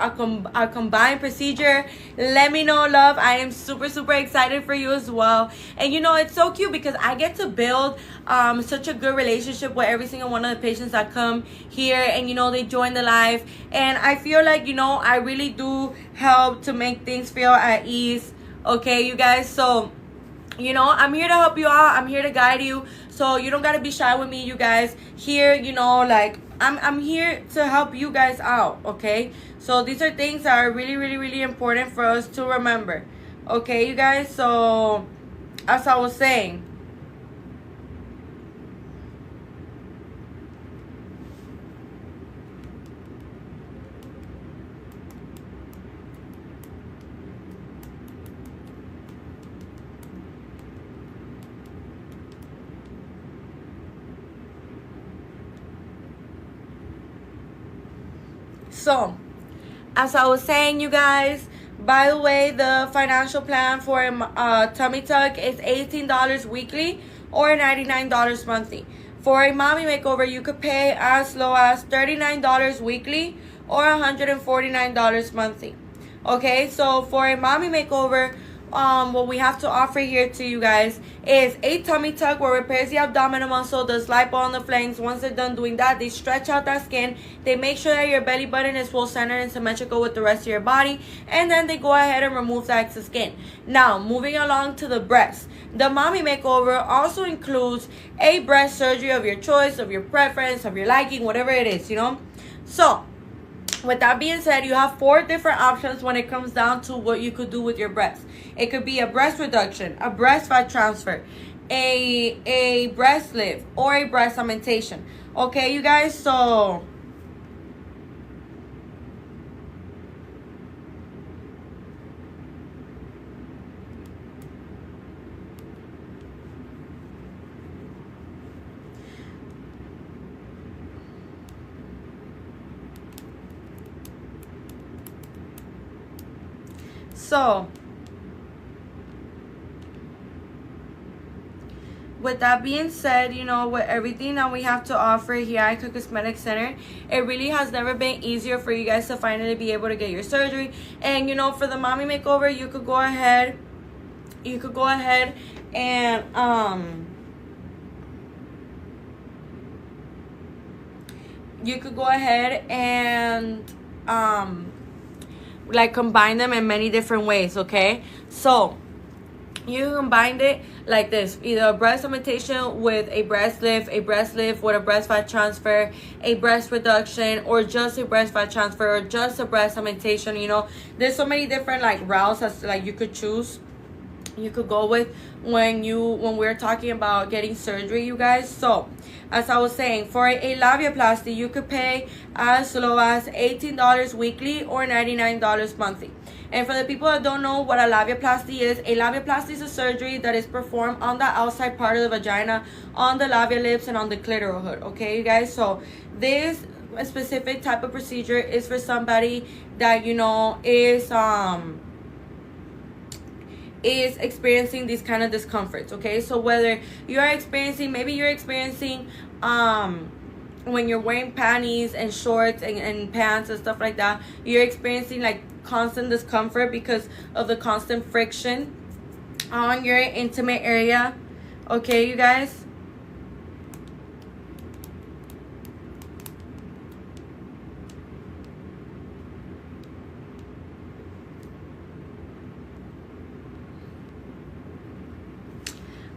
A combined procedure? Let me know, love. I am super, super excited for you as well. And you know, it's so cute because I get to build such a good relationship with every single one of the patients that come here, and you know, they join the live. And I feel like, you know, I really do help to make things feel at ease. Okay, you guys? So, you know, I'm here to help you out. I'm here to guide you. So you don't got to be shy with me, you guys. Here, you know, like, I'm here to help you guys out, okay? So these are things that are really, really, really important for us to remember. Okay, you guys? So, as I was saying, so, as I was saying, you guys, by the way, the financial plan for a tummy tuck is $18 weekly or $99 monthly. For a mommy makeover, you could pay as low as $39 weekly or $149 monthly. Okay, so for a mommy makeover, what we have to offer here to you guys is a tummy tuck where it repairs the abdominal muscle, does lipo on the flanks. Once they're done doing that, they stretch out that skin. They make sure that your belly button is full centered and symmetrical with the rest of your body, and then they go ahead and remove the excess skin. Now, moving along to the breast. The mommy makeover also includes a breast surgery of your choice, of your preference, of your liking, whatever it is, you know. So, with that being said, you have 4 different options when it comes down to what you could do with your breast. It could be a breast reduction, a breast fat transfer, a breast lift, or a breast augmentation. Okay, you guys, so with that being said, you know, with everything that we have to offer here at Icon Cosmetic Center, it really has never been easier for you guys to finally be able to get your surgery. And you know, for the mommy makeover, you could go ahead and like combine them in many different ways. Okay, so you combined it like this: either a breast augmentation with a breast lift with a breast fat transfer, a breast reduction, or just a breast fat transfer, or just a breast augmentation. You know, there's so many different like routes as like you could choose, you could go with when we're talking about getting surgery, you guys. So, as I was saying, for a labiaplasty, you could pay as low as $18 weekly or $99 monthly. And for the people that don't know what a labiaplasty is a surgery that is performed on the outside part of the vagina, on the labia lips, and on the clitoral hood. Okay, you guys? So this specific type of procedure is for somebody that, you know, is experiencing these kind of discomforts. Okay, so whether you're experiencing, maybe you're experiencing when you're wearing panties and shorts and pants and stuff like that, you're experiencing like constant discomfort because of the constant friction on your intimate area. Okay, you guys?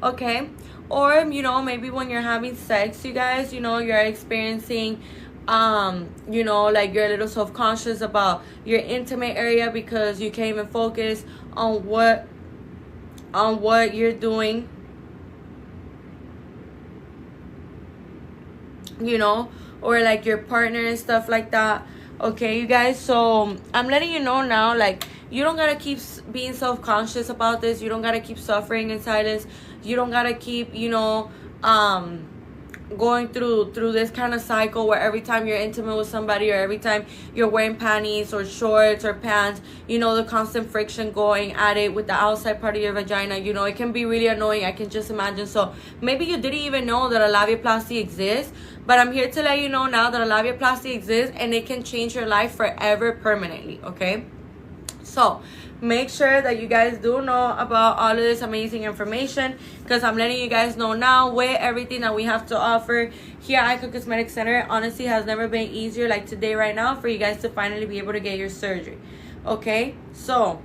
Okay, or you know, maybe when you're having sex, you guys, you know, you're experiencing you know, like you're a little self-conscious about your intimate area because you can't even focus on what you're doing, you know, or like your partner and stuff like that. Okay, you guys, so I'm letting you know now, like, you don't gotta keep being self-conscious about this. You don't gotta keep suffering in silence. You don't gotta keep, going through this kind of cycle where every time you're intimate with somebody, or every time you're wearing panties or shorts or pants, the constant friction going at it with the outside part of your vagina, it can be really annoying. I can just imagine. So maybe you didn't even know that a labiaplasty exists, but I'm here to let you know now that a labiaplasty exists, and it can change your life forever, permanently. Okay, so make sure that you guys do know about all of this amazing information, because I'm letting you guys know now with everything that we have to offer here at Icon Cosmetic Center. Honestly, has never been easier like today right now for you guys to finally be able to get your surgery. Okay, so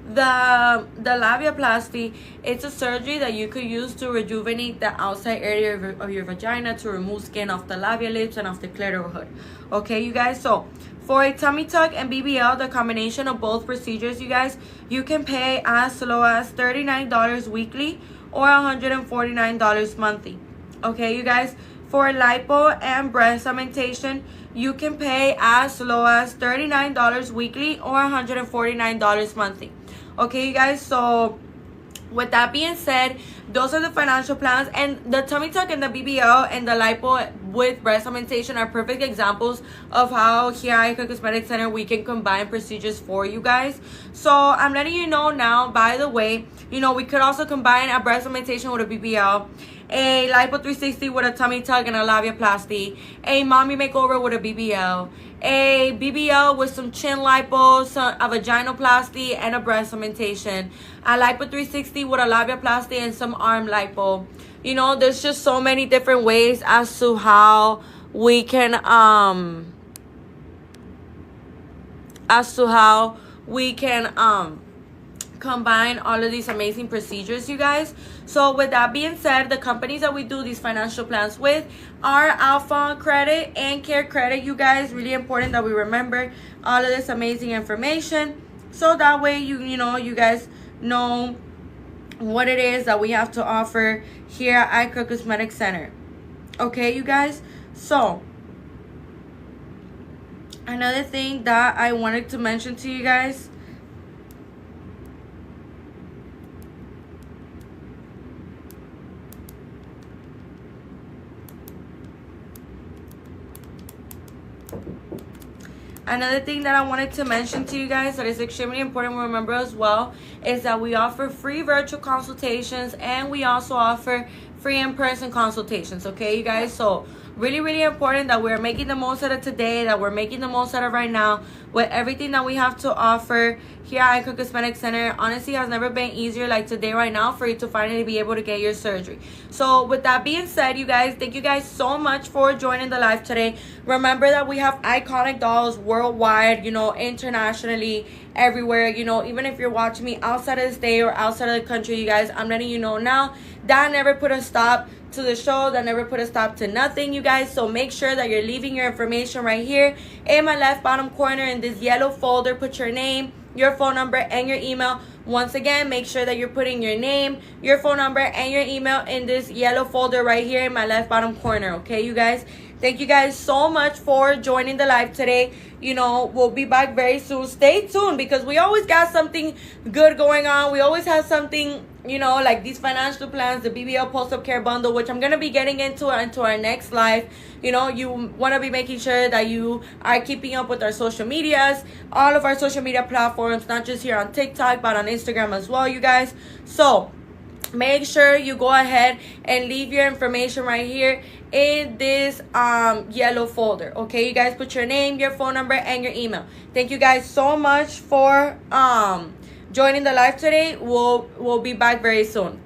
the labiaplasty, it's a surgery that you could use to rejuvenate the outside area of your vagina, to remove skin off the labia lips and off the clitoral hood. Okay, you guys, so for a tummy tuck and BBL, the combination of both procedures, you guys, you can pay as low as $39 weekly or $149 monthly. Okay, you guys, for lipo and breast augmentation, you can pay as low as $39 weekly or $149 monthly. Okay, you guys, so with that being said, those are the financial plans, and the tummy tuck and the BBL and the lipo with breast augmentation are perfect examples of how here at Icon Cosmetic Center we can combine procedures for you guys. So I'm letting you know now, by the way, we could also combine a breast augmentation with a BBL, a lipo 360 with a tummy tuck and a labiaplasty, a mommy makeover with a BBL, a BBL with some chin lipo, a vaginoplasty, and a breast augmentation, a lipo 360 with a labiaplasty and some arm lipo. There's just so many different ways as to how we can combine all of these amazing procedures, you guys. So with that being said, the companies that we do these financial plans with are Alpha Credit and Care Credit, you guys. Really important that we remember all of this amazing information, so that way you guys know what it is that we have to offer here at Icon Cosmetic Center. Okay, you guys, so another thing that I wanted to mention to you guys, that is extremely important to remember as well, is that we offer free virtual consultations, and we also offer free in-person consultations. Okay, you guys, so really, really important that we're making the most out of today, that we're making the most out of right now with everything that we have to offer here at Icon Cosmetic Center. Honestly, has never been easier like today right now for you to finally be able to get your surgery. So with that being said, you guys, thank you guys so much for joining the live today. Remember that we have iconic dolls worldwide, internationally, everywhere. Even if you're watching me outside of the state or outside of the country, you guys, I'm letting you know now that never put a stop to the show, that never put a stop to nothing, you guys. So make sure that you're leaving your information right here in my left bottom corner in this yellow folder. Put your name, your phone number, and your email. Once again, make sure that you're putting your name, your phone number, and your email in this yellow folder right here in my left bottom corner. Okay, you guys, thank you guys so much for joining the live today. We'll be back very soon. Stay tuned, because we always got something good going on. We always have something, like these financial plans, the BBL post-op care bundle, which I'm going to be getting into our next live. You want to be making sure that you are keeping up with our social medias, all of our social media platforms, not just here on TikTok, but on Instagram as well, you guys. So make sure you go ahead and leave your information right here in this yellow folder. Okay, you guys, put your name, your phone number, and your email. Thank you guys so much for joining the live today. We'll be back very soon.